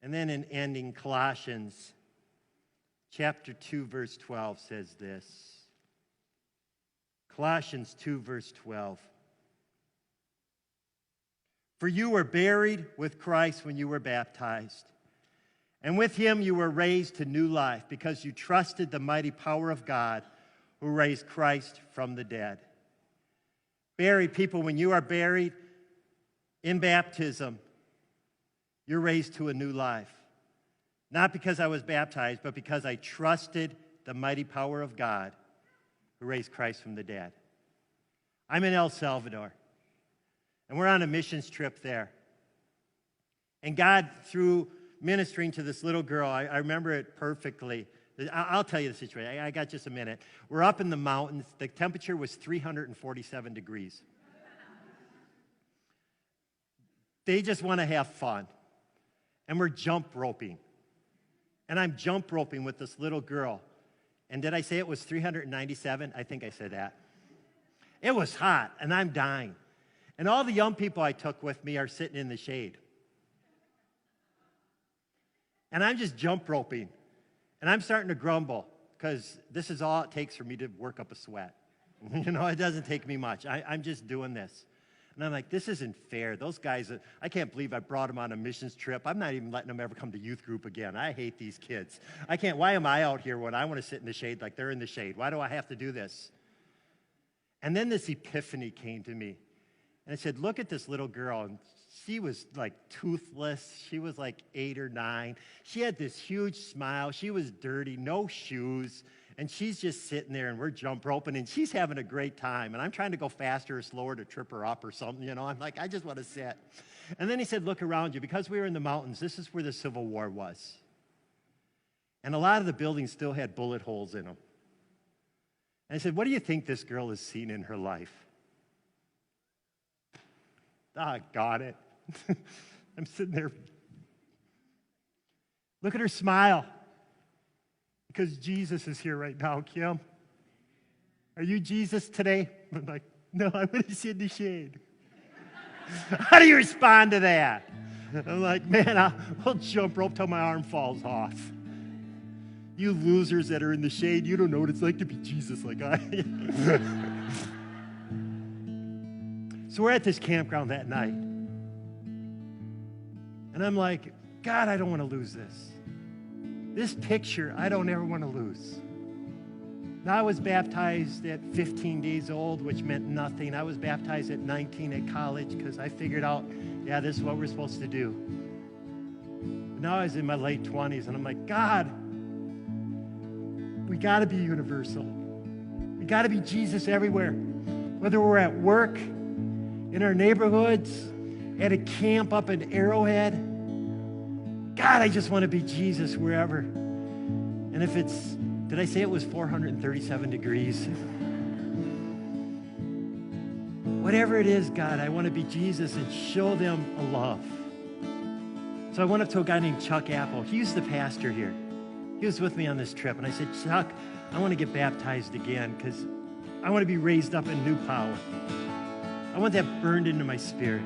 And then in ending, Colossians chapter 2, verse 12 says this. Colossians 2, verse 12. For you were buried with Christ when you were baptized, and with him you were raised to new life because you trusted the mighty power of God who raised Christ from the dead. Buried people, when you are buried in baptism, you're raised to a new life. Not because I was baptized, but because I trusted the mighty power of God who raised Christ from the dead. I'm in El Salvador, and we're on a missions trip there. And God, through ministering to this little girl, I remember it perfectly. I'll tell you the situation. I got just a minute. We're up in the mountains. The temperature was 347 degrees. They just want to have fun. And we're jump roping. And I'm jump roping with this little girl. And did I say it was 397? I think I said that. It was hot, and I'm dying. And all the young people I took with me are sitting in the shade. And I'm just jump roping. And I'm starting to grumble because this is all it takes for me to work up a sweat. You know, it doesn't take me much. I'm just doing this. And I'm like, this isn't fair. Those guys, I can't believe I brought them on a missions trip. I'm not even letting them ever come to youth group again. I hate these kids. Why am I out here when I want to sit in the shade like they're in the shade? Why do I have to do this? And then this epiphany came to me. And it said, look at this little girl. And she was like toothless. She was like 8 or 9. She had this huge smile. She was dirty, no shoes. And she's just sitting there, and we're jump roping, and she's having a great time. And I'm trying to go faster or slower to trip her up or something, you know. I'm like, I just want to sit. And then he said, look around you. Because we were in the mountains, this is where the Civil War was. And a lot of the buildings still had bullet holes in them. And I said, what do you think this girl has seen in her life? I got it. I'm sitting there. Look at her smile. Because Jesus is here right now, Kim. Are you Jesus today? I'm like, no, I'm going to sit in the shade. How do you respond to that? I'm like, man, I'll jump rope till my arm falls off. You losers that are in the shade, you don't know what it's like to be Jesus like I am. So we're at this campground that night. And I'm like, God, I don't want to lose this. This picture, I don't ever want to lose. Now, I was baptized at 15 days old, which meant nothing. I was baptized at 19 at college because I figured out, yeah, this is what we're supposed to do. But now I was in my late 20s, and I'm like, God, we got to be universal. We got to be Jesus everywhere. Whether we're at work, in our neighborhoods, at a camp up in Arrowhead. God, I just want to be Jesus wherever. And if it's, did I say it was 437 degrees? Whatever it is, God, I want to be Jesus and show them a love. So I went up to a guy named Chuck Apple. He's the pastor here. He was with me on this trip. And I said, Chuck, I want to get baptized again because I want to be raised up in new power. I want that burned into my spirit.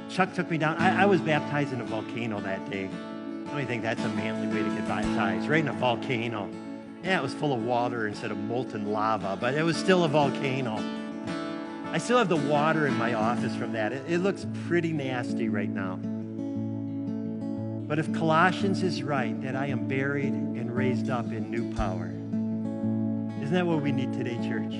Chuck took me down. I was baptized in a volcano that day. I don't even think that's a manly way to get baptized, right in a volcano. Yeah, it was full of water instead of molten lava, but it was still a volcano. I still have the water in my office from that. It looks pretty nasty right now. But if Colossians is right, that I am buried and raised up in new power, isn't that what we need today, church?